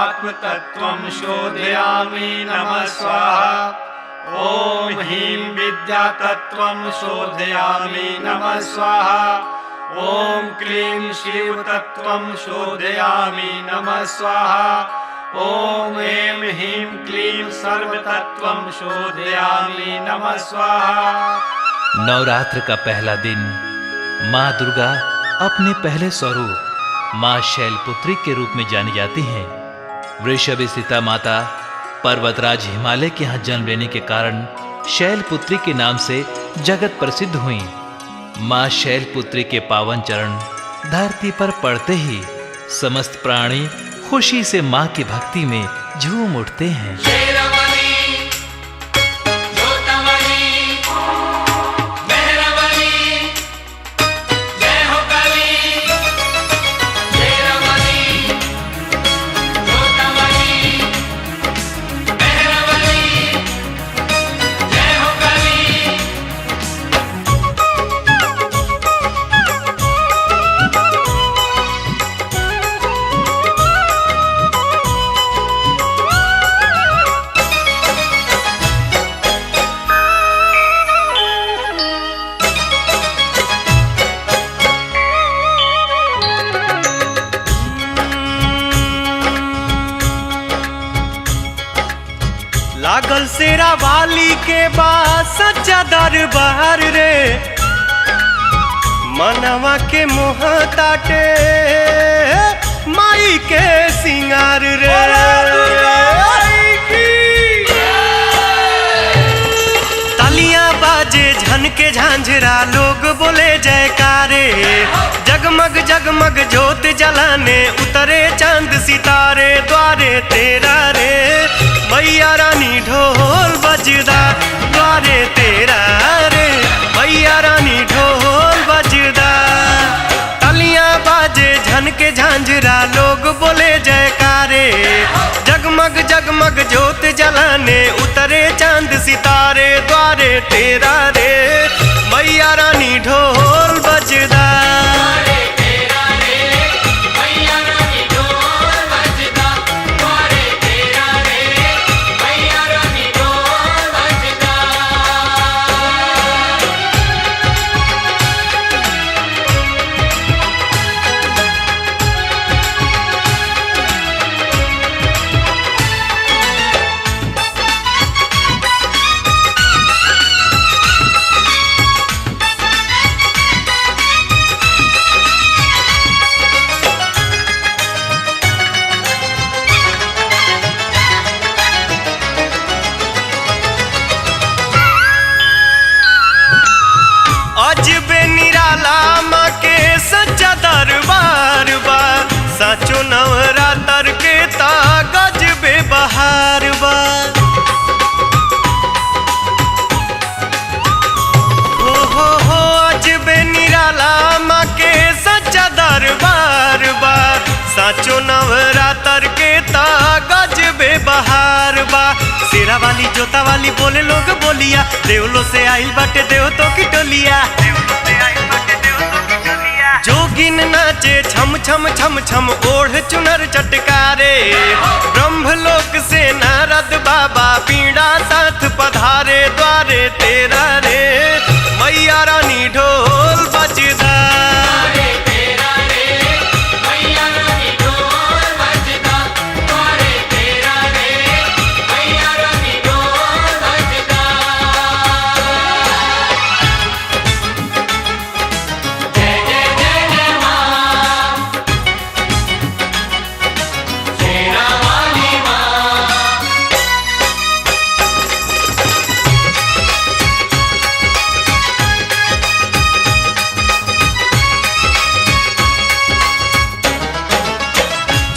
आत्मतत्त्वं शोधयामि नमः स्वाहा। ॐ ह्रीं विद्यातत्त्वं शोधयामि नमः स्वाहा। ॐ क्लीं शिवतत्त्वं शोधयामि नमः स्वाहा। ॐ ऐं ह्रीं क्लीं सर्वतत्त्वं शोधयामि नमः स्वाहा। नवरात्र का पहला दिन माँ दुर्गा अपने पहले स्वरूप माँ शैलपुत्री के रूप में जानी जाती हैं। वृषभ सीता माता पर्वतराज हिमालय के यहाँ जन्म लेने के कारण शैलपुत्री के नाम से जगत प्रसिद्ध हुई। माँ शैलपुत्री के पावन चरण धरती पर पड़ते ही समस्त प्राणी खुशी से माँ की भक्ति में झूम उठते हैं। लागल शेरा वाली के बाद सच्चा दरबार रे, मनवा के मोह ताटे माई के सिंगार रे। तालियां बाजे झनके झांझरा लोग बोले जयकारे, जगमग जगमग ज्योत जलाने उतरे चांद सितारे द्वारे तेरा रे। मैया रानी ढोल बजदा द्वारे तेरा रे, मैया रानी ढोल बजदा। तालियां बाजे झनके झांझरा लोग बोले जयकारे, जगमग जगमग ज्योत जलाने उतरे चांद सितारे द्वारे तेरा रे। मैया रानी ढोल बजदा अजबे निराला माँ के सच्चा दरबार बा। साचो नवरात्र के ता गजबे बहार बा। हो अजबे निराला माँ के सच्चा दरबार बा। साचो नवरात्र के ता गजबे बहार बा। शेरा वाली जोता वाली बोले लोग बोलिया, देवलो से आइल बाटे देव तो की टोलिया। जोगिन नाचे छम छम छम छम ओढ़ चुनर चटकारे, ब्रह्मलोक से नारद बाबा पीड़ा साथ पधारे द्वारे तेरा रे। मैया रानी ढोल बजदा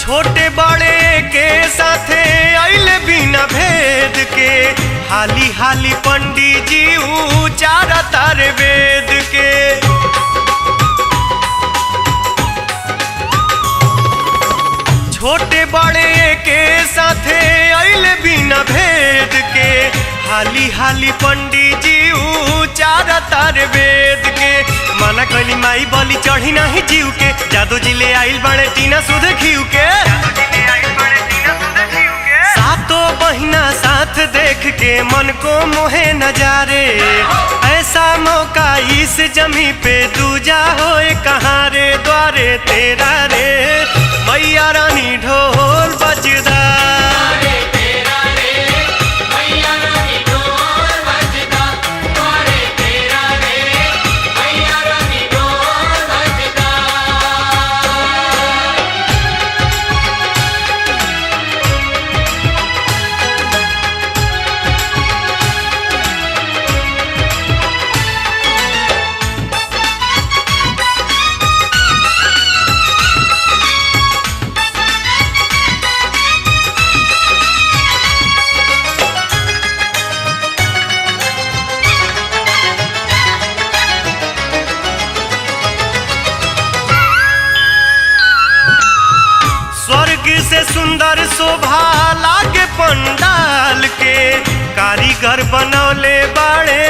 छोटे बड़े के साथे आइले बिना भेद के, हाली हाली पंडित जी उचारा तारे वेद के। छोटे बड़े के साथे आइले बिना भेद के, हाली हाली पंडित जी उचारा तारे वेद के। मना कली माई बलि चढ़ी नहीं जीव के, जादू जिले आइल बड़े टीना सुध घीव के। के मन को मोहे नजारे, ऐसा मौका इस जमी पे दूजा होए कहाँ रे, द्वारे तेरा रे मैया रानी ढोल बजदा। से सुंदर शोभा लागे पंडाल के, कारीगर बनौले बाड़े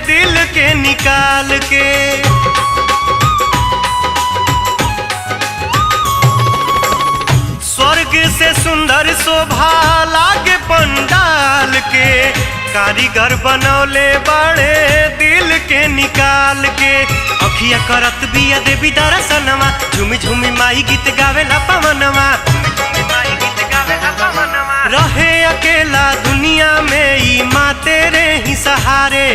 दिल के निकाल के। स्वर्ग से सुंदर शोभा लागे पंडाल के, कारीगर बनौले बाड़े दिल के निकाल के। अखिया करत बिया देवी दर्शनमा, झूमी झूमी माई गीत गावेला पवनमा। रहे अकेला दुनिया में ई माँ तेरे ही सहारे,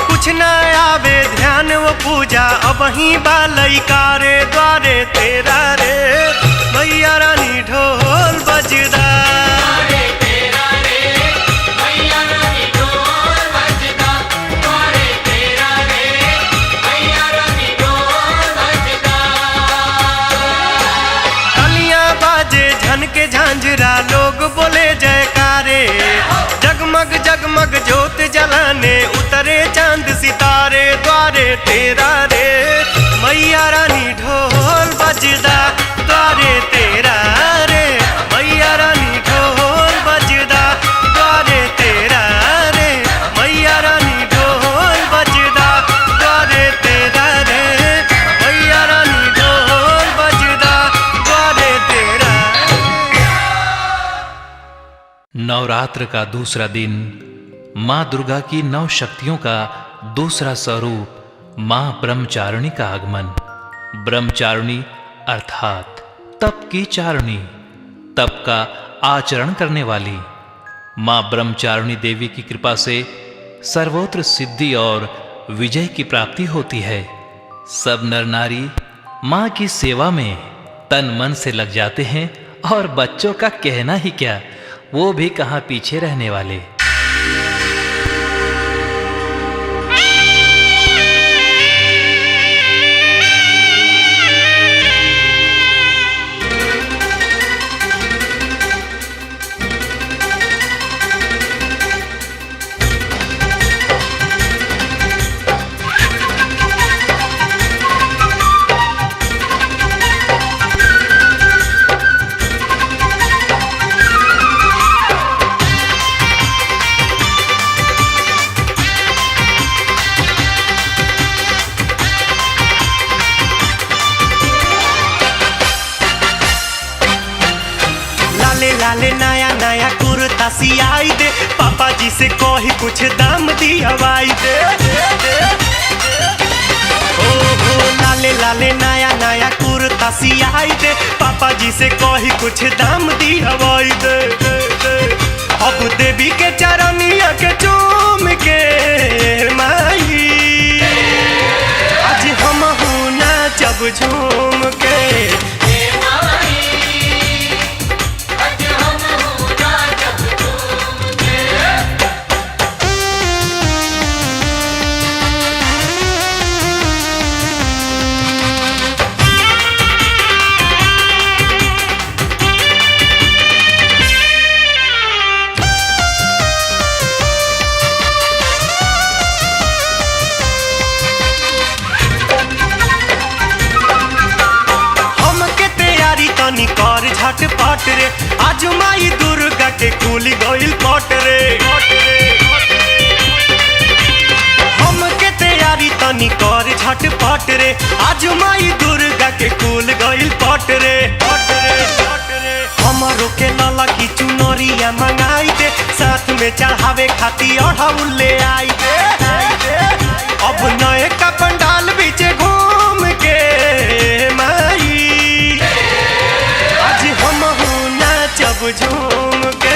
कुछ न आवे ध्यान वो पूजा अब ही बालैकारे, द्वारे तेरा रे मैया रानी ढोल बजदा। के झांझरा लोग बोले जयकारे, जगमग जगमग ज्योत जलाने उतरे चांद सितारे, द्वारे तेरा रे मैया रानी ढोल बजदा, द्वारे तेरा रे मैया रानी ढोल बजदा, द्वारे तेरा रे मैया रानी ढोल बजदा, द्वारे तेरा रे मैया रानी ढोल बजदा, द्वारे तेरा। नवरात्र का दूसरा दिन मां दुर्गा की 9 शक्तियों का दूसरा स्वरूप मां ब्रह्मचारिणी का आगमन। ब्रह्मचारिणी अर्थात तप की चारिणी, तप का आचरण करने वाली। मां ब्रह्मचारिणी देवी की कृपा से सर्वोत्र सिद्धि और विजय की प्राप्ति होती है। सब नर नारी मां की सेवा में तन मन से लग जाते हैं, और बच्चों का कहना ही क्या, वो भी कहां पीछे रहने वाले। लाले नया नया कुर्ता सियाई दे, पापा जी से कोई कुछ दाम दियावाई दे। ओ हो लाले लाले नया नया कुर्ता सियाई दे, पापा जी से कोई कुछ दाम दियावाई दे। अब देवी के चरनिया के चूम के माई, आज हम हूँ नाचब झूम के। कर झटपट रे, आज माई दुर्गा के खुल गइल पट रे। हम के तैयारी तनी कर झटपट रे, आज माई दुर्गा के खुल गइल पट रे। हमरो के लाला की चुनरिया मंगाई दे, साथ में में चढ़ावे खाती अढ़ौल ले आई अब नए का पंडाल बीचे घूम के माई आज हम नाचब झूम के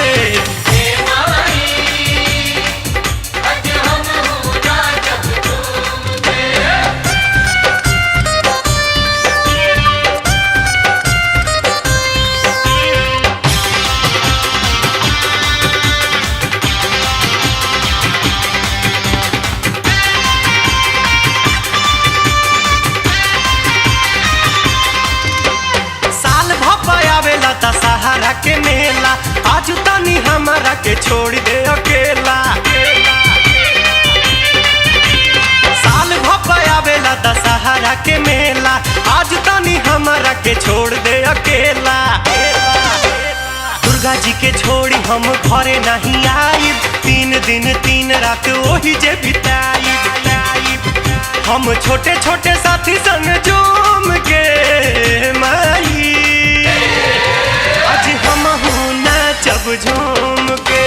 दशहरा के मेला आज तनी हमारा के छोड़ दे अकेला साल भपायावेला दशहरा के मेला आज तनी हमारा के छोड़ दे अकेला दुर्गा जी के छोड़ी हम घरे नहीं आई 3 दिन 3 रात वही जे बिताई हम छोटे छोटे साथी संग झूम के माई आज हम नाचब झूम के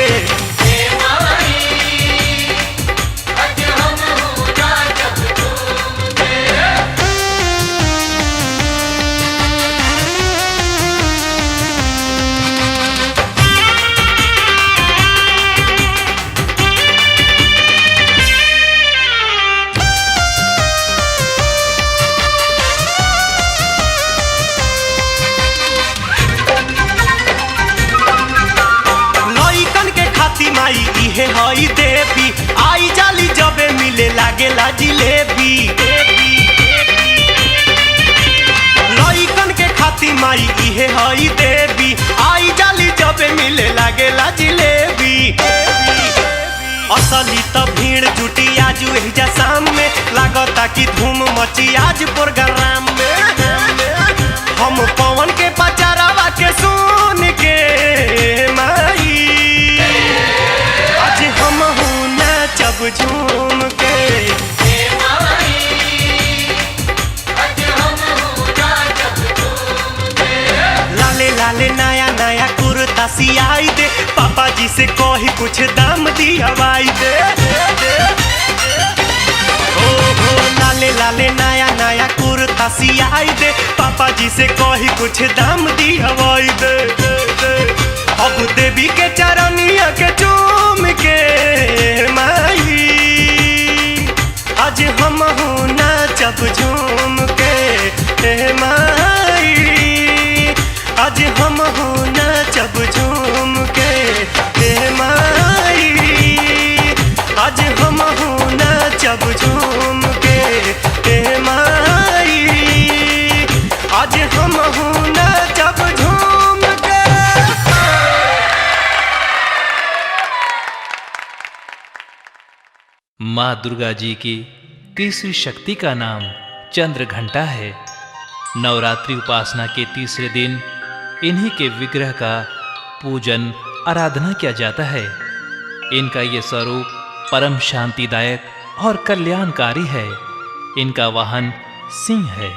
माई इहे हई देवी आई जाली जबे मिले लागेला जिलेबी लइकन के खाती माई इहे हई देवी आई जाली जबे मिले लागेला जिलेबी असली त भीड़ जुटी आज एहिजा शाम में लागता कि धूम मची आज प्रोग्राम में हम पवन के पचारावा के सुन के माई आज हम नाचब झूम के लाले लाले नया नया कुर्ता सियाई दे पापा जी से कही कुछ दाम दियावाई दे ओ लाले लाले नया नया कुर्ता सियाई दे पापा जी से कही कुछ दाम दियावाई दे अब देवी के चरनिया के चूम के माई आज हम नाचब झूम के माई आज हम नाचब झूम के माई आज हम नाचब झूम के माई आज हम नाचब झूम के। माँ दुर्गा जी की तीसरी शक्ति का नाम चंद्र घंटा है। नवरात्रि उपासना के तीसरे दिन इन्हीं के विग्रह का पूजन आराधना किया जाता है। इनका ये स्वरूप परम शांतिदायक और कल्याणकारी है। इनका वाहन सिंह है।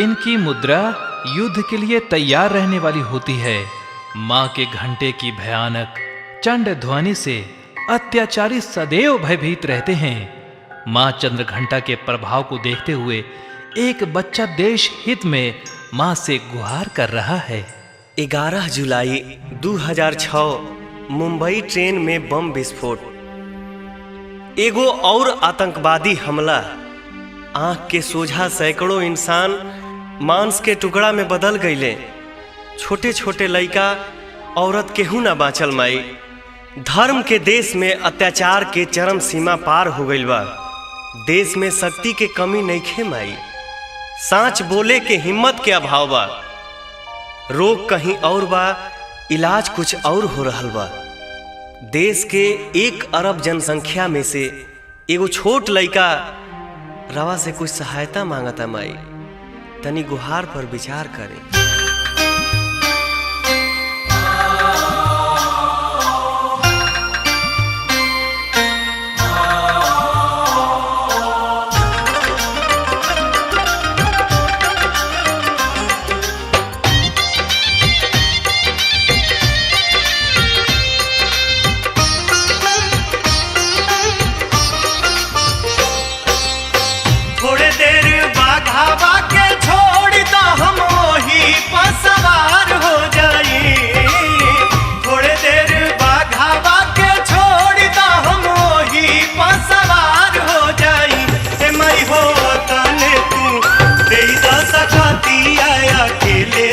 इनकी मुद्रा युद्ध के लिए तैयार रहने वाली होती है। माँ के घंटे की भयानक चंड ध्वनि से अत्याचारी सदैव भयभीत रहते हैं। माँ चंद्र घंटा के प्रभाव को देखते हुए एक बच्चा देश हित में माँ से गुहार कर रहा है। 11 जुलाई 2006 मुंबई ट्रेन में बम विस्फोट। एगो और आतंकवादी हमला। आंख के सोझा सैकड़ों इंसान मांस के टुकड़ा में बदल गईले। छोटे छोटे लइका औरत केहू ना बाँचल माई। धर्म के देश में अत्याचार के चरम सीमा पार हो गईल बा। देश में शक्ति के कमी नइखे माई। सांच बोले के हिम्मत के अभाव बा। रोग कहीं और बा, इलाज कुछ और हो रहल बा। देश के 1 अरब जनसंख्या में से एगो छोट लइका रवा से कुछ सहायता मांगता माई। तनी गुहार पर विचार करें।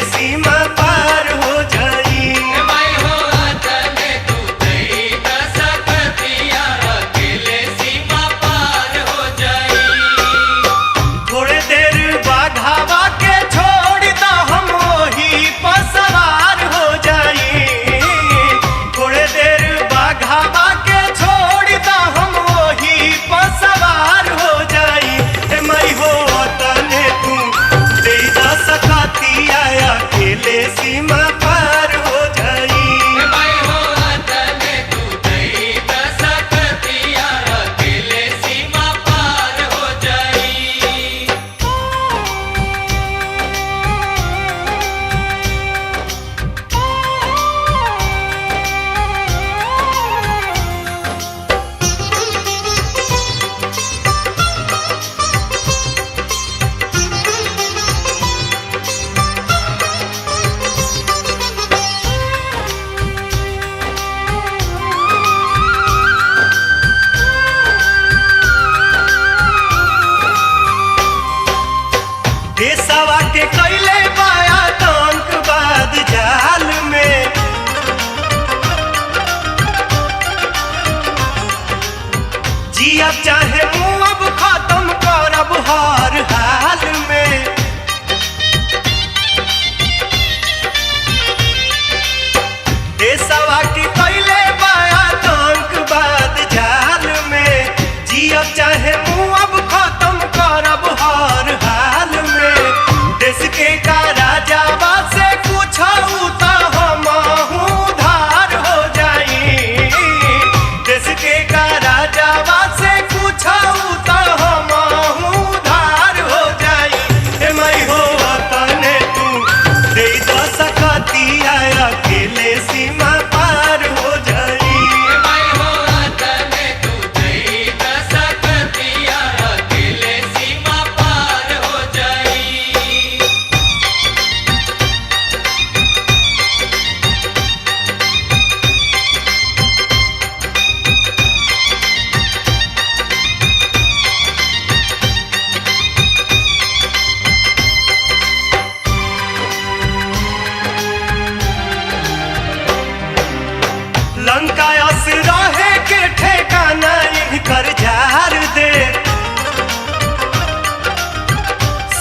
सीमा पार हो जाई। माई हो तने तू दई दसकतिया अकेले सीमा पार हो जाई। थोड़े देर बाघावा के छोड़ दा हम वही पर सवार हो जाई। थोड़े देर बाघावा के छोड़ दा हम वही पर सवार हो जाई। ए माई हो तने तू दे दा सकतिया अकेले सीमा पार हो जाई। माई हो तने तू दई दसकतिया अकेले सीमा पार हो जाई। देशवा के कैले बाया आतंकवाद जाल में। जियब चाहे मुअब खत्म करब हर हाल में। देशवा के कैले बाया आतंकवाद जाल में। जियब चाहे मुअब खत्म करब हर हाल में। देश के का राजावा से कुछ तो हमहू धार हो जाई। देश के का राजावा से कुछ तो हमहू धार हो जाई। ए माई हो तने तू दे दा सकतिया अकेले सीमा पार हो जाई। माई हो तने तू दई दसकतिया अकेले सीमा पार हो जाई। लंका अस रहे के ठेकाना इनकर झार दे।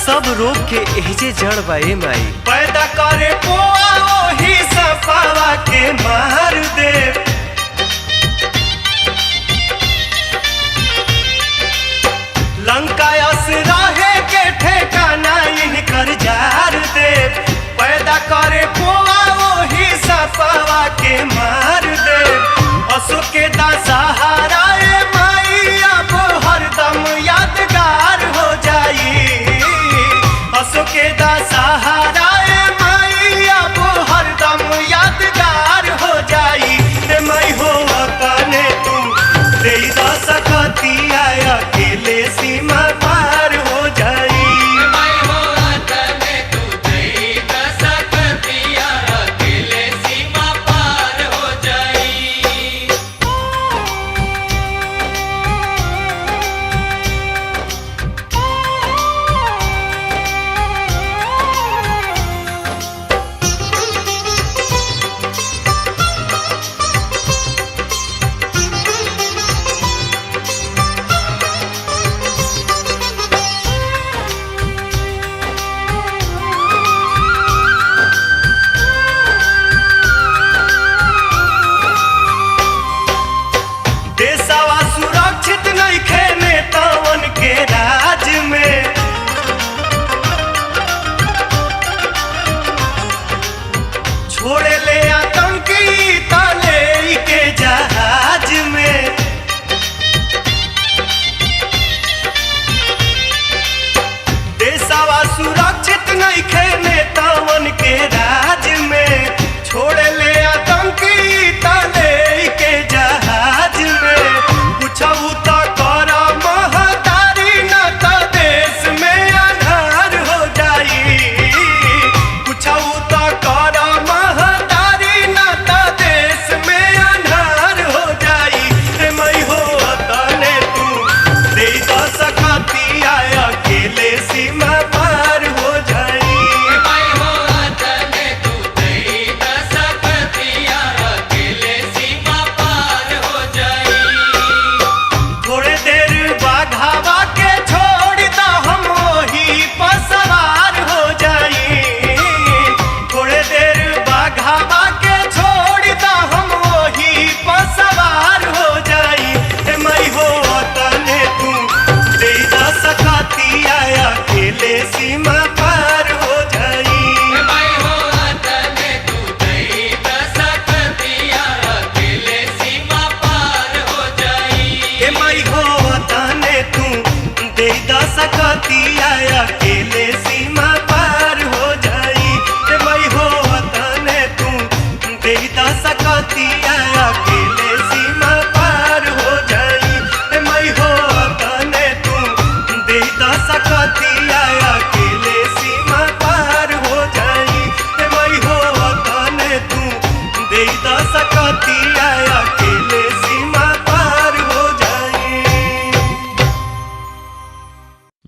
सब रोग के एहजे जड़ बा ए माई। पैदा करे पोआ वही सफावा के मार दे। लंका अस रहे के ठेकाना इनकर झार दे। पैदा करे पोआ वही सफावा के मार दे। असो के दशहरा ए माई अब हरदम यादगार हो जाई। असो के दशहरा ए माई अब हरदम यादगार हो जाई। ए सकतिया अकेले सीमा पार हो जाई। ए मई हो तने तू दे द सकतिया अकेले सीमा पार हो जाई। ए मई हो तने तू दे द सकतिया अकेले सीमा पार हो जाई।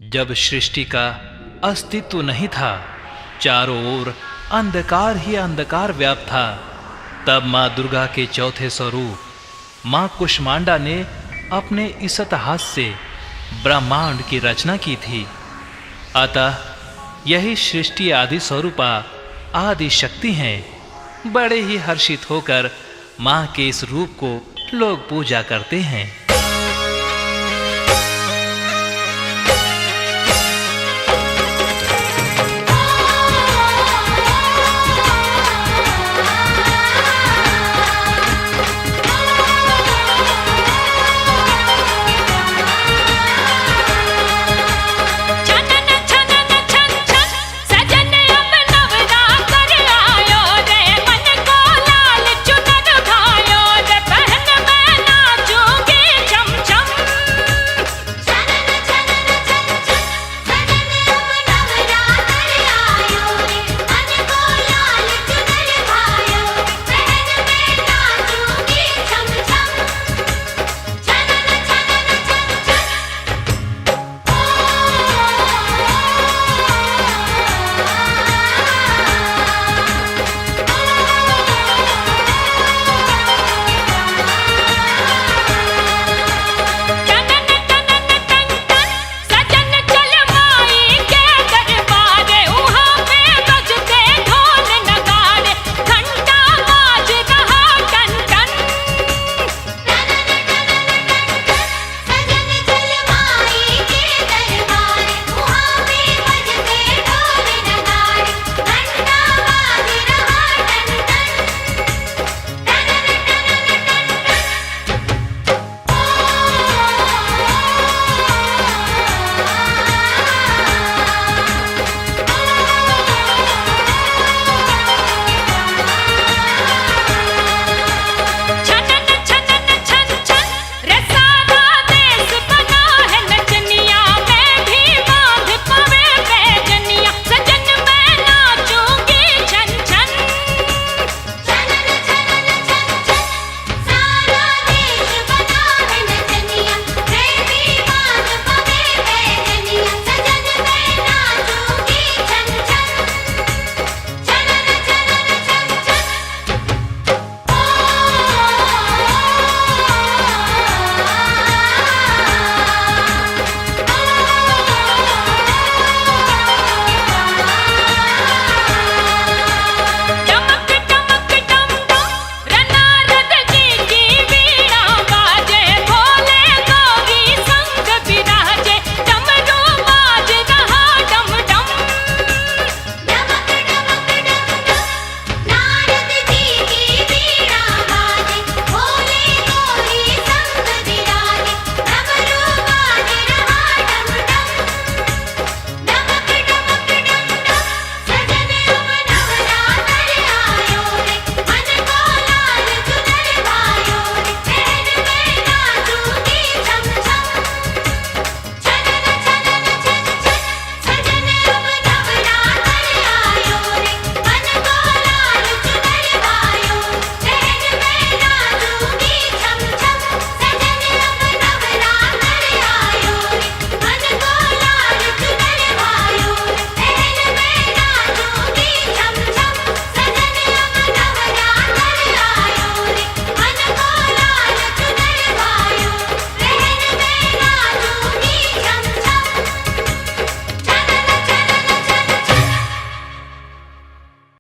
जब सृष्टि का अस्तित्व नहीं था, चारों ओर अंधकार ही अंधकार व्याप्त था, तब मां दुर्गा के चौथे स्वरूप मां कुष्मांडा ने अपने इसत हाथ से ब्रह्मांड की रचना की थी। अतः यही सृष्टि आदि स्वरूपा आदि शक्ति हैं। बड़े ही हर्षित होकर मां के इस रूप को लोग पूजा करते हैं।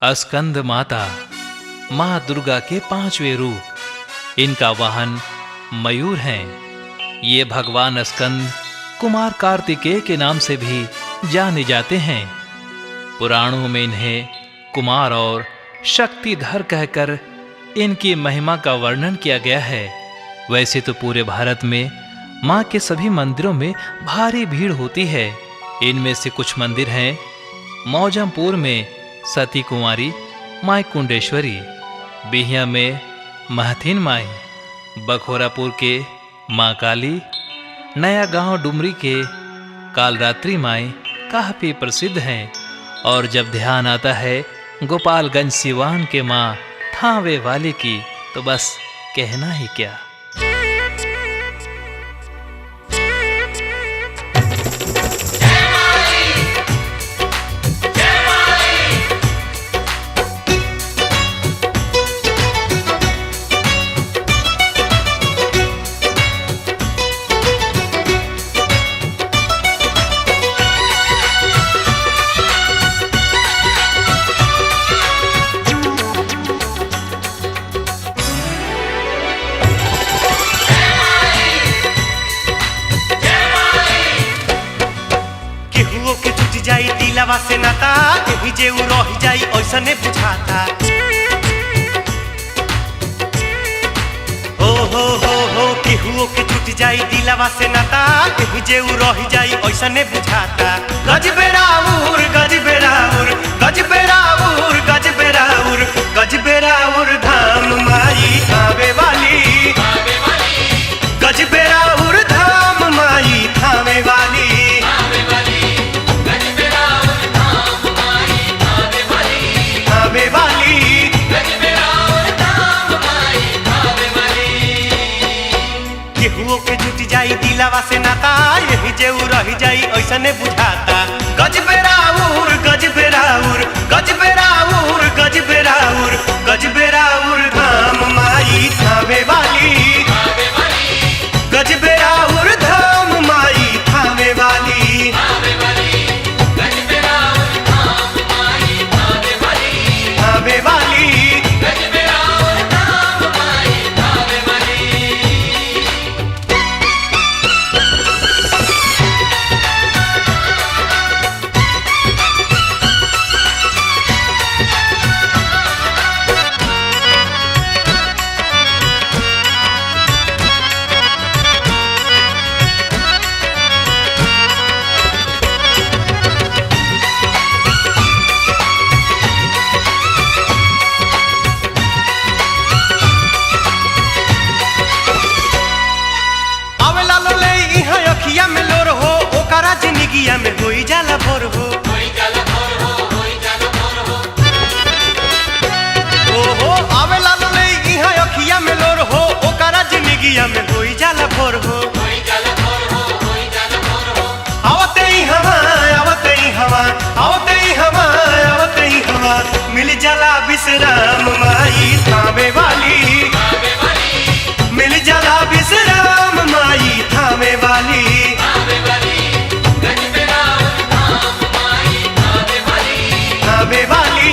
स्कंद माता मां दुर्गा के पांचवें रूप। इनका वाहन मयूर हैं। ये भगवान स्कंद कुमार कार्तिकेय के नाम से भी जाने जाते हैं। पुराणों में इन्हें कुमार और शक्तिधर कहकर इनकी महिमा का वर्णन किया गया है। वैसे तो पूरे भारत में मां के सभी मंदिरों में भारी भीड़ होती है। इनमें से कुछ मंदिर हैं मौजमपुर में सती कुंवारी माई कुंडेश्वरी, बिहिया में महथिन माई, बखोरापुर के माँ काली, नया गांव डुमरी के कालरात्रि माई काफ़ी प्रसिद्ध हैं। और जब ध्यान आता है गोपालगंज सिवान के माँ थावे वाले की, तो बस कहना ही क्या। दिलवा से नाता यही जे उ रह जाई ऐसने बुझाता। हो केहुओ के छूट जाई दिलवा से नाता यही जे उ रह जाई ऐसने बुझाता। गजबेराउर गजबेराउर गजबेराउर गजबेराउर गजबेराउर धाम माई थावे वाली, गजबेराउर धाम माई थावे वाली। केहुओ के जुट जाई दिलवा से नाता यही जे उ रह जाई ऐसने बुझाता। गजबेराउर गजबेराउर गजबेराउर गजबेराउर गजबेराउर धाम माई थावे वाली, गजबेराउर धाम माई थावे वाली। थावे वाली जिंदगिया में होई जाला भोर हो, ओहो आवेला लोले इहा अखिया में लोर हो, ओकरा जिंदगिया में होई जाला भोर हो। आवते ही हवा आवते ही हवा आवते ही हवा आवते ही हवा मिल जाला विश्राम माई थावे वाली, मिल जाला विश्राम माई थावे वाली। थावे वाली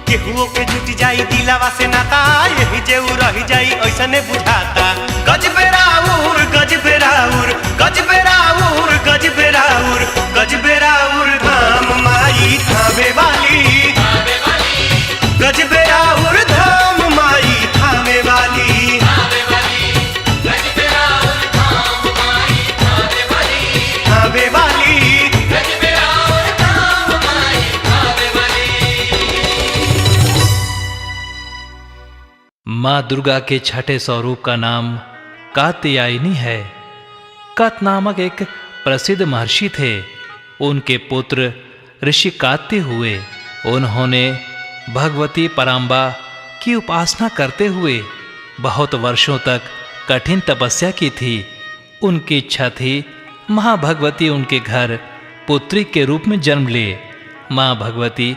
केहुओ के जुट जाई दिलवा से नाता यही जे उ रह जाई ऐसने बुझाता। गजबेराउर गजबेराउर गजबेराउर गजबेराउर गजबेराउर धाम माई थावे वाली, गजबेराउर धाम माई थावे वाली। थावे वाली माँ दुर्गा के छठे स्वरूप का नाम कात्यायनी है। कत नामक एक प्रसिद्ध महर्षि थे। उनके पुत्र ऋषि कात्य हुए। उन्होंने भगवती पराम्बा की उपासना करते हुए बहुत वर्षों तक कठिन तपस्या की थी। उनकी इच्छा थी माँ भगवती उनके घर पुत्री के रूप में जन्म ले। माँ भगवती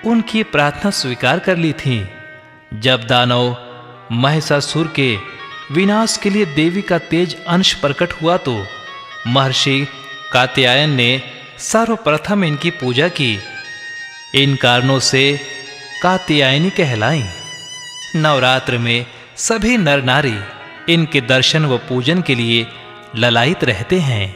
उनकी प्रार्थना स्वीकार कर ली थी। जब दानव महिषासुर के विनाश के लिए देवी का तेज अंश प्रकट हुआ तो महर्षि कात्यायन ने सर्वप्रथम इनकी पूजा की। इन कारणों से कात्यायनी कहलाई। नवरात्र में सभी नर नारी इनके दर्शन व पूजन के लिए ललायित रहते हैं।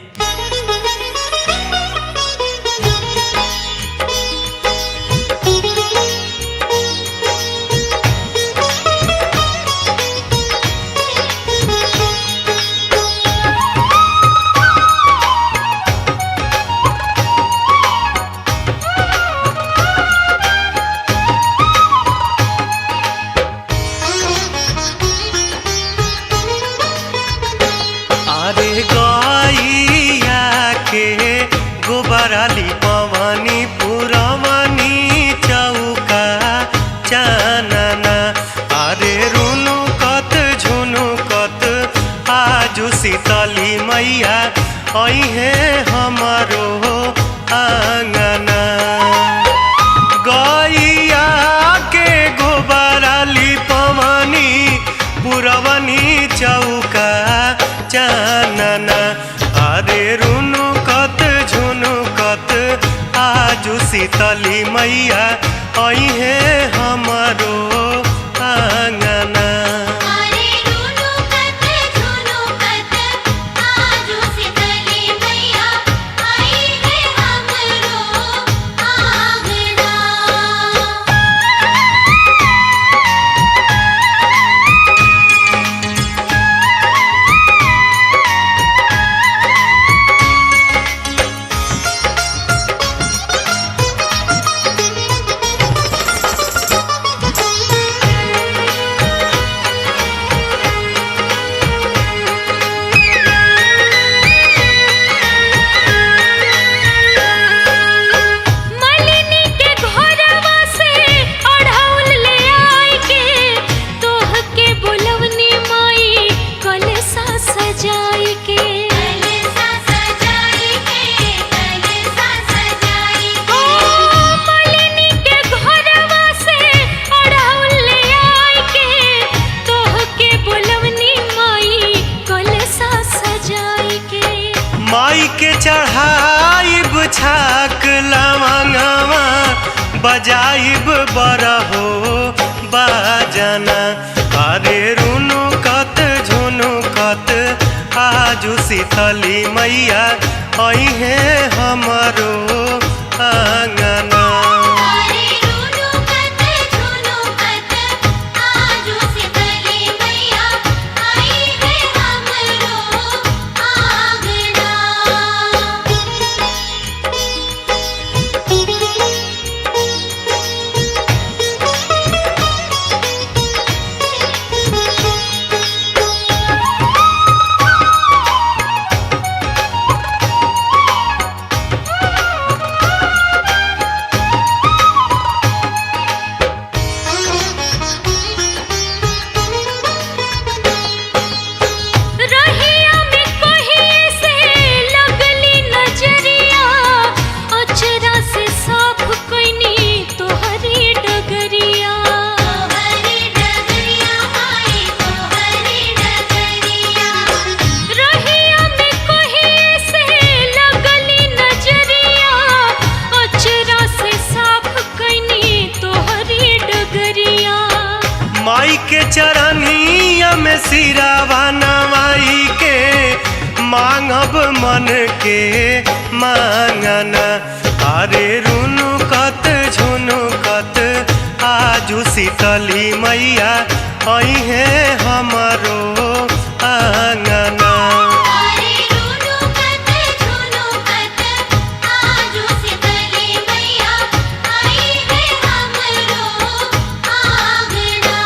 गोबराली पवनी पुरवनी चौका चानना अरे रुनु कत झुनु कत आजु शीतली मैया अइहे हमारो आंगना गैया के गोबराली पवनी पुरवनी चौका चानना अरे रुनु कत झुनु कत आजु शीतली मैया अइहे हमारो आंगना अरे रुनु कत झुनु कत आजु शीतली मैया आई है हमरो आंगना। मलिनी के घरवा से अढ़ौल ले आई के तोह के बुलवनी माई कलसा सजाई के कलसा सजाई के कलसा सजाई के मलिनी के घरवा से अढ़ौल ले आई के तोह के बुलवनी माई कलसा सजाई के माई के चढ़ाइब छाक लवंगवा बजाइब बरहो बाजना अरे रुनु कत झुनु कत आजु शीतली मैया अइहे हमारो आंगना अरे रुनु कत झुनु कत आजु शीतली मैया आई है हमरो आंगना। रहिया में कहीं से लगली नजरिया अचरा से साफ कइनी तोहरी डगरिया तोहरी डगरिया आई तोहरी डगरिया रहिया में कहीं से लगली नजरिया अचरा से साफ कइनी तोहरी डगरिया माई के चरनिया में सिरावा नवाई के मांगब मन के मांगना अरे रुनु कत झुनु कत आजु शीतली मैया अइहे हमारो आंगना अरे रुनु कत झुनु कत आजु शीतली मैया आई है हमरो आंगना।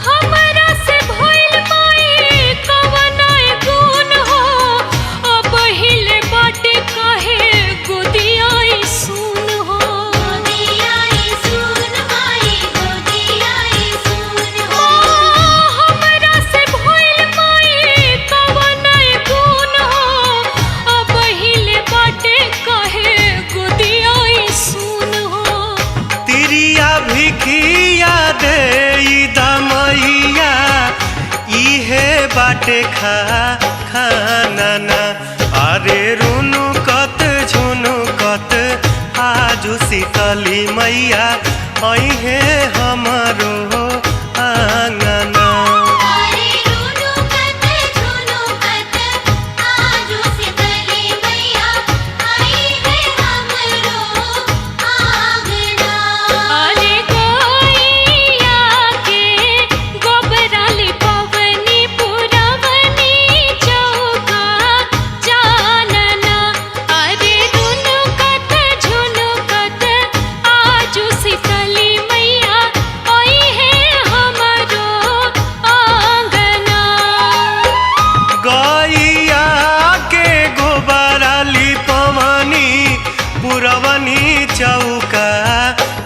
हमरा से भइल माई कवना गुण हो अब हिले बाटे काहे गोदियाई सुन हो गोदियाई सुन माई गोदियाई सुन हो हमरा से भइल माई कवना गुण हो अब हिले बाटे काहे गोदियाई सुन हो तिरिया भिखिया दे दमैया इहे बाटे खाना अरे रुनु कत झुनु कत आजु शीतली मैया अइहे हमारो आंगना अरे रुनु कत झुनु कत आजु शीतली मैया आई है हमरो आंगना।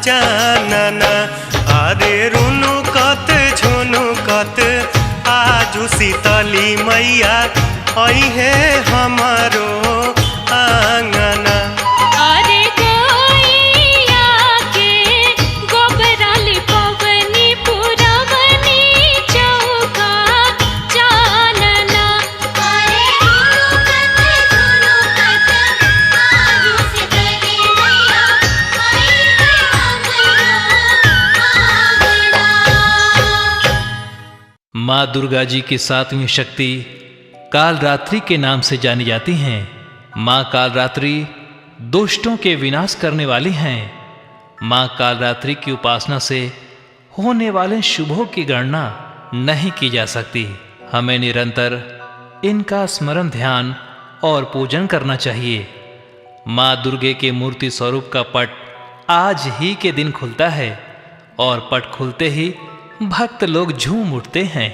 जानना। अरे रुनु कत झुनु कत आजू शीतली मैया आई है हमारो आंगना। अरे गैया के गोबराल पवनी पुरवनी चौका जानना। अरे झुनु कत आजू शीतली मैया आई है हमरो आंगना। माँ दुर्गा जी की सातवीं शक्ति कालरात्रि के नाम से जानी जाती हैं। माँ कालरात्रि दुष्टों के विनाश करने वाली हैं। माँ कालरात्रि की उपासना से होने वाले शुभों की गणना नहीं की जा सकती। हमें निरंतर इनका स्मरण, ध्यान और पूजन करना चाहिए। माँ दुर्गे के मूर्ति स्वरूप का पट आज ही के दिन खुलता है और पट खुलते ही भक्त लोग झूम उठते हैं।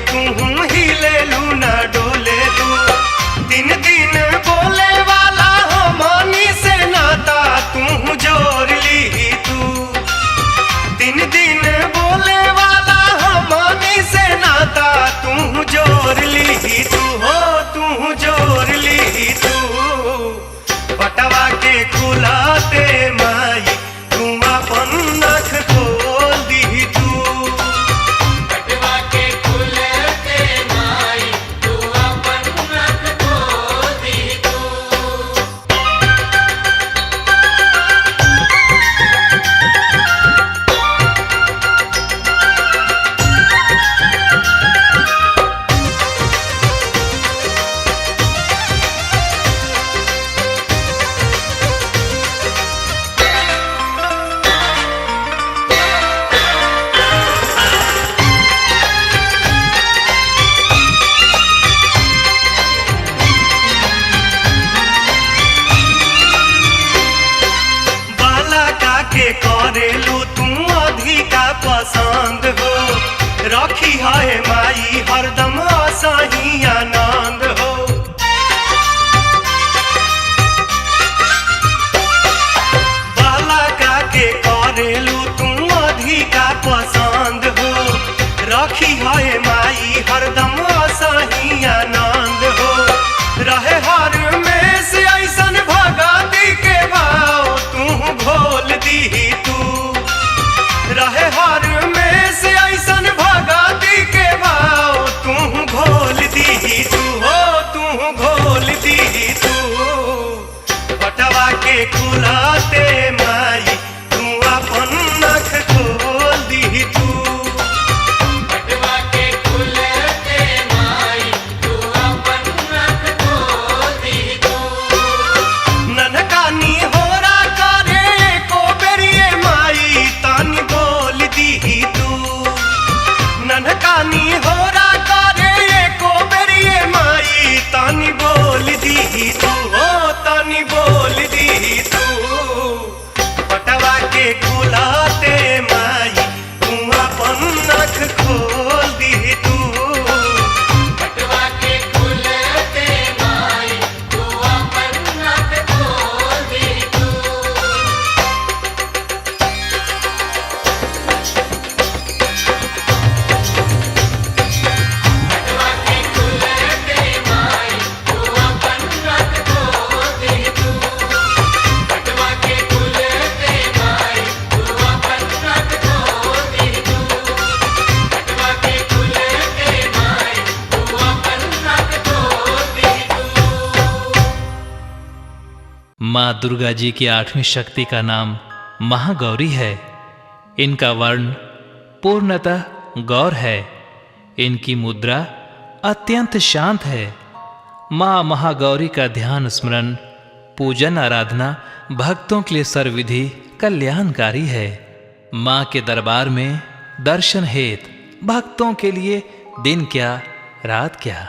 तू हिले लू ना डोले लू दिन दिन बोले वाला के करेलू तू अधिका पसंद हो, रखी है माई हरदम सही आनंद हो। बालका के करेलू तू अधिका पसंद हो, रखी है माई हरदम सही आनंद हो। रहे हर में से ऐसन भगती के भाव तू घोल दी तू, रहे हर में से ऐसन भगती के भाव तू घोल दी तू हो, तू घोल दी तू। बटवा के खुलाते माई तू अपन नख खोल दी तू। बटवा के खुलते माई तू अपन नख खोल दी तू। ननकानी होरा करे को बेरिए माई तानी बोल दी तू, ननकानी होरा करे को बेरिए माई तानी बोल दी तू हो, तानी बोल दी तू। बटवा के खुलाते माई तू अपन नख खोल दी तू। बटवा के खुलते माई तू अपन नख खोल दी तू। बटवा के खुलते माई तू अपन नख खोल दी तू। बटवा के खुलते माई तू अपन नख खोल दी तू। बटवा के खुलते माई तू अपन नख खोल दी तू। माँ दुर्गा जी की 8वीं शक्ति का नाम महागौरी है। इनका वर्ण पूर्णतः गौर है। इनकी मुद्रा अत्यंत शांत है। माँ महागौरी का ध्यान स्मरण पूजन आराधना भक्तों के लिए सर्वविधि कल्याणकारी है। माँ के दरबार में दर्शन हेतु भक्तों के लिए दिन क्या रात क्या।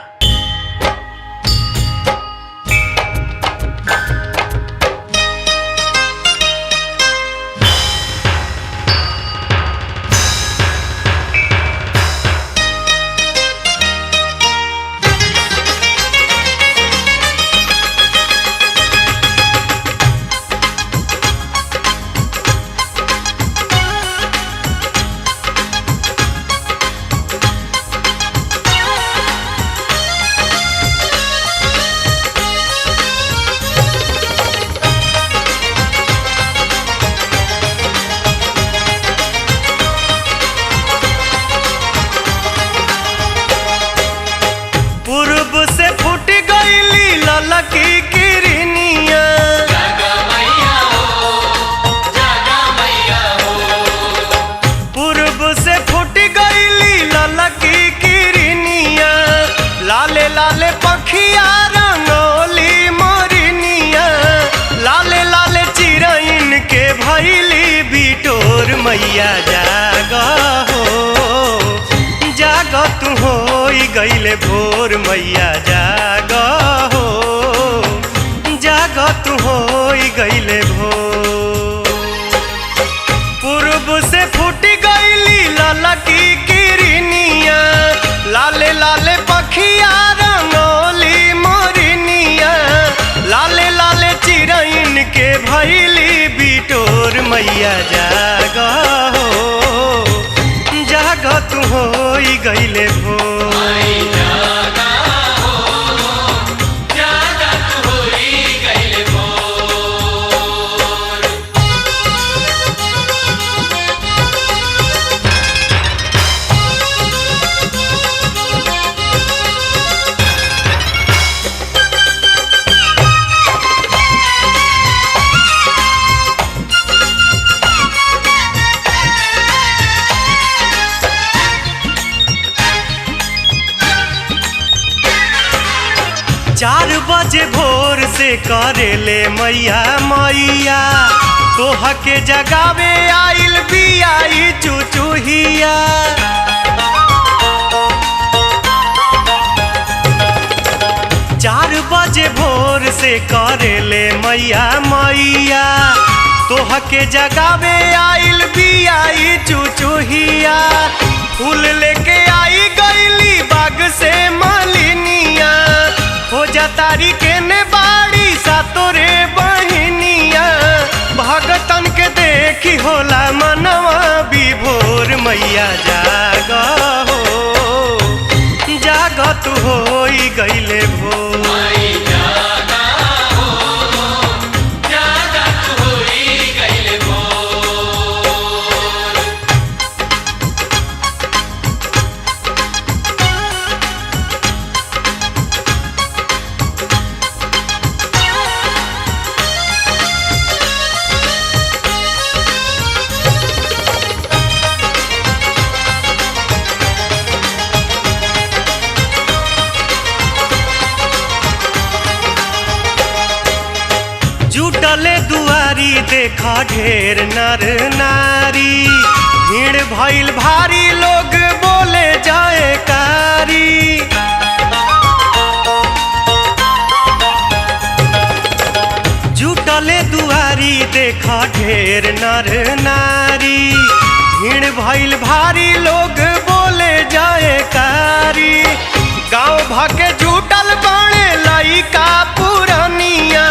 पूर्व से फूट गईली ललकी किरनिया, जागा मैया हो, जागा मैया हो। पूर्व से फूट गईली ललकी किरनिया। लाले लाले पखिया रंगोली मोरनिया, लाले लाले चिरैन के भैली बिटोर। मैया जागा हो, जागा तू हो गईले भोर। मैया जागा हो, जागा तू हो गईले भोर। पूर्व से फूट गईली ललकी किरनिया, लाले लाले पखिया रंगोली मोरनिया, लाले लाले चिरैन के भैली बिटोर। मैया जागा हो, जागा तू हो गईले भोर। माई जागा हो, जागा तू होई गइल भोर। बजे भोर से करेले मैया मैया, तोह के जगावे आइल बियाई चुचुहिया। 4 बजे भोर से करेले मैया मैया, तोह के जगावे आइल बियाई चुचुहिया फूल लेके आई गईली बाग से मालिनिया हो जा तारी के ने बाड़ी सा तोरे बहिनिया भगतन के देखी होला मनवा विभोर मैया जाग हो जाग तू होई गईले भोर माई जागा हो जागा तू होई गइल भोर। जुटले दुआरी देखा ढेर नर नारी भीड़ भइल भारी लोग बोले जाए कारी जुटले दुआरी देखा ढेर नर नारी भीड़ भइल भारी लोग बोले जाए कारी गाँव भागे जुटल बाणे लइका पुरनिया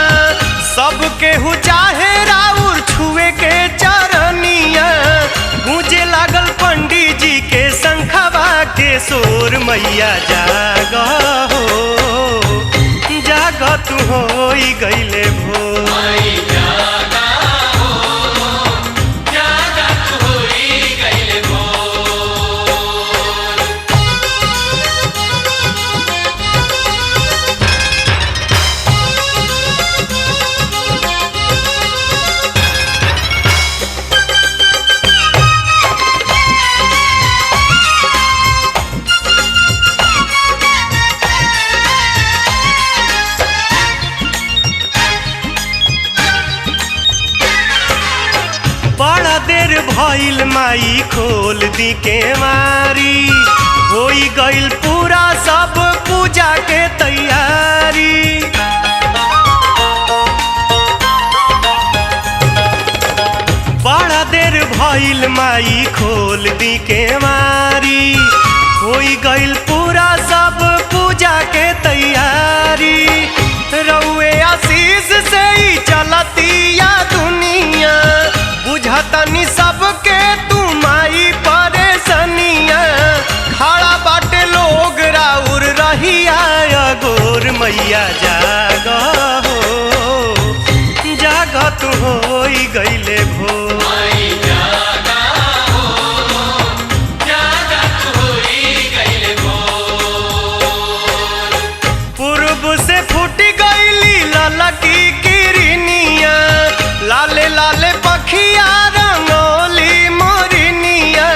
सबके हु चाहे राउर छुए के चरनिया गूंजे लागल पंडित जी के शंखवा के सोर मैया जाग हो जाग तू होई गईले भोर माई जागा हो जागा तू होई गइल भोर। बड़ा देर भइल माई खोल दी के मारी होई गइल पूरा सब पूजा के तैयारी बड़ा देर भइल माई खोल दी के मारी होई गइल पूरा सब पूजा के तैयारी रउए आशीष से ही चलतिया दुनिया बुझतनी सबके तू माई परेशानिया खड़ा बाटे लोग राउर रहिया गोर मैया जाग हो जाग तू होई गईले भोर माई जागा हो जागा तू होई गइल भोर। पूर्व से फूट गईली ललकी किरनिया लाले लाले पखिया रंगोली मोरनिया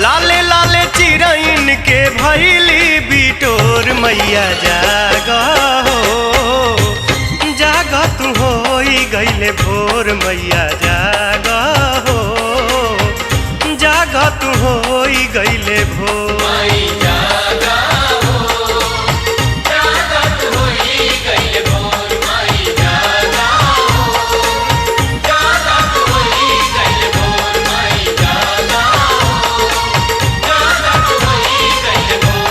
लाले लाले चिरैन के भैली बिटोर मैया जाग हो जाग तू होई गईले भोर मैया जाग हो जाग तू होई गईले भोर माई जागा हो जागा तू होई गइल भोर। माई जागा हो जागा तू होई गइल भोर। माई जागा हो जागा तू होई गइल भोर।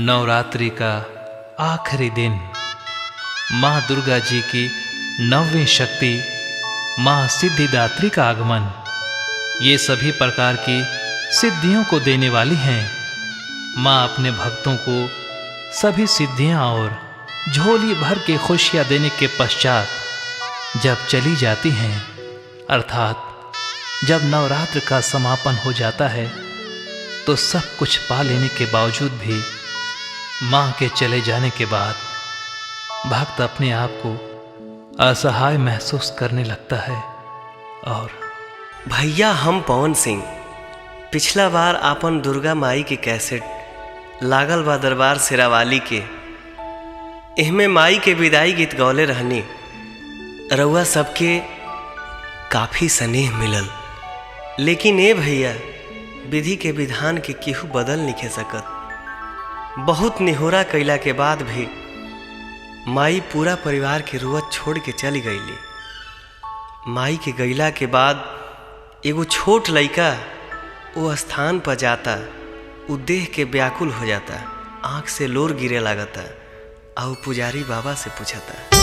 नवरात्रि का आखिरी दिन माँ दुर्गा जी की नौवीं शक्ति माँ सिद्धिदात्री का आगमन ये सभी प्रकार की सिद्धियों को देने वाली हैं। माँ अपने भक्तों को सभी सिद्धियाँ और झोली भर के खुशियाँ देने के पश्चात जब चली जाती हैं अर्थात जब नवरात्र का समापन हो जाता है तो सब कुछ पा लेने के बावजूद भी माँ के चले जाने के बाद भक्त अपने आप को असहाय महसूस करने लगता है। और भैया हम पवन सिंह पिछला बार आपन दुर्गा माई के कैसेट लागल बा दरबार शेरावाली के एहमे माई के विदाई गीत गौले रहनी। रउआ सबके काफ़ी स्नेह मिलल, लेकिन ए भैया विधि के विधान के केहू बदल नहीं सकत। बहुत निहोरा कैला के बाद भी माई पूरा परिवार के रुअत छोड़ के चली गईली। माई के गईला के बाद एगो छोट लइका वो स्थान पर जाता, उ देख के व्याकुल हो जाता, आँख से लोर गिरे लागता। और पुजारी बाबा से पूछता,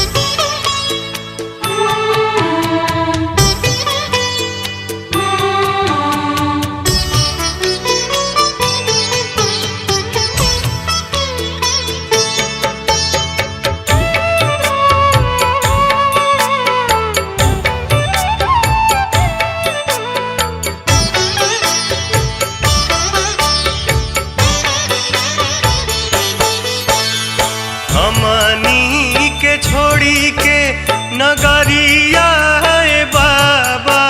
हमनी के छोड़ी के नगरिया ए बाबा,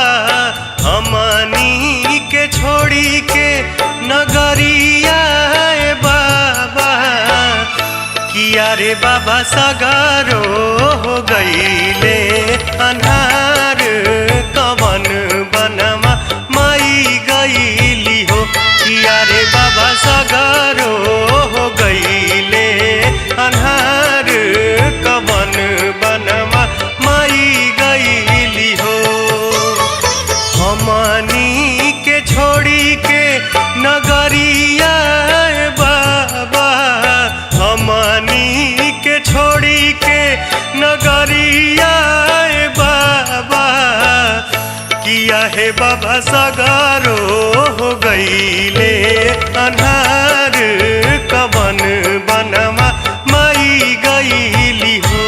हमनी के छोड़ी के नगरिया ए बाबा। किया रे बाबा सगारो हो गईले अन्हार, कवन बनवा माई गईली हो। किया रे बाबा सगारो हो गईले अन्हार, कवन बनवा माई गईली हो। हमनी के छोड़ी के नगरिया ए बाबा, हमनी के छोड़ी के नगरिया ए बाबा। किया है बाबा सगारो हो गईले अन्हार, कवन बनवा माई गईली हो।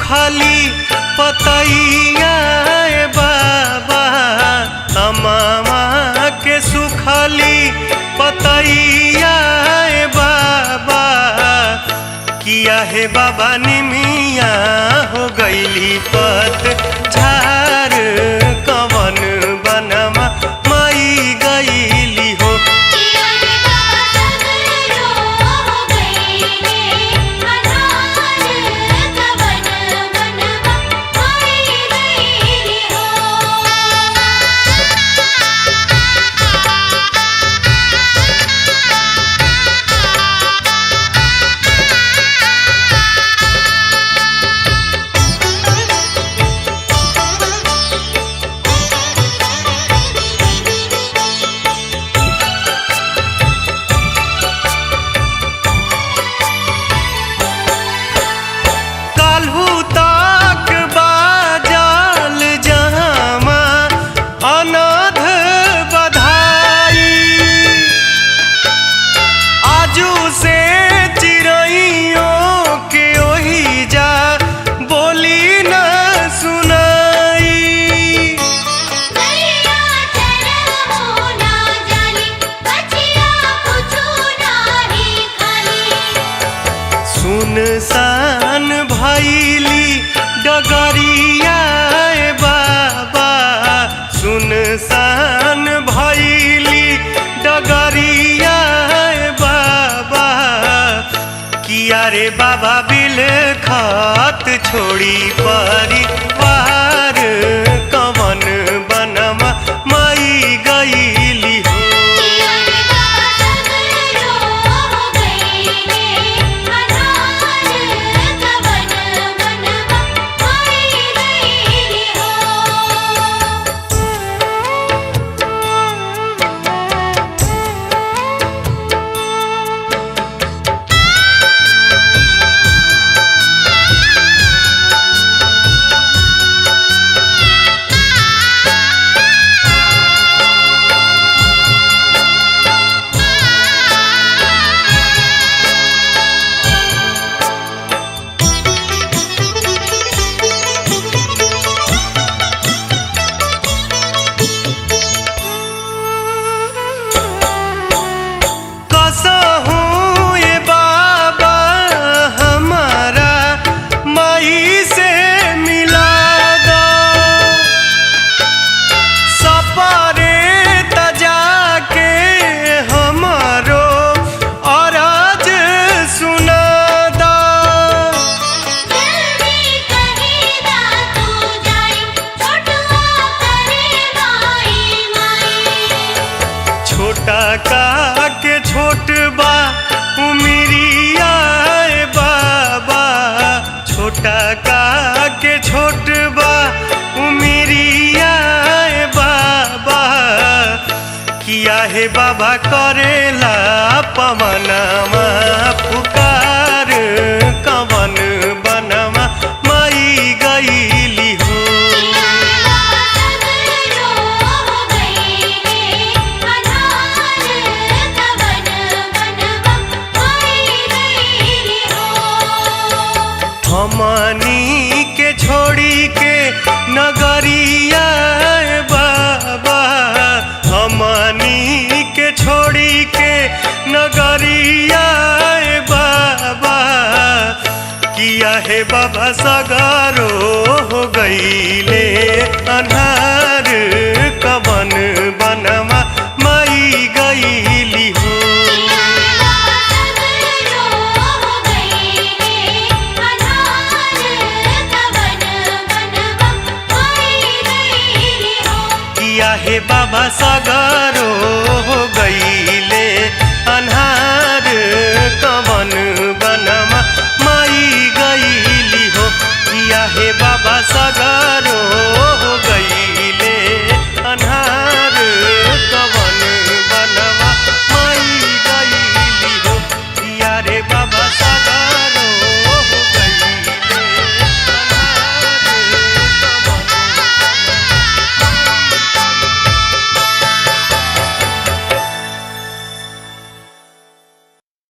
खाली पतैया ए बाबा, अमामा के सुखाली पतैया ए बाबा। किया है बाबा निमिया हो गईली पत झार, कवन बनवा माई गईली हो। सुनसान भैली डगरिया ए बाबा, सुनसान भैली डगरिया ए बाबा। किया रे बाबा बिल खात छोड़ी परिवार छोटा का के छोट बा उमिरिया बाबा किया हे बाबा करेला पवनमा पुकार कवन बनवा माई गईली हो हमनी के छोड़ी के नगरिया बाबा हमनी के छोड़ी के नगरिया बाबा किया है बाबा सगारो हो गईले अन्हार कवन बनवा माई गईली हो किया हे बाबा सगारो हो गईले अन्हार कवन बनवा माई गईली हो किया हे बाबा सगारो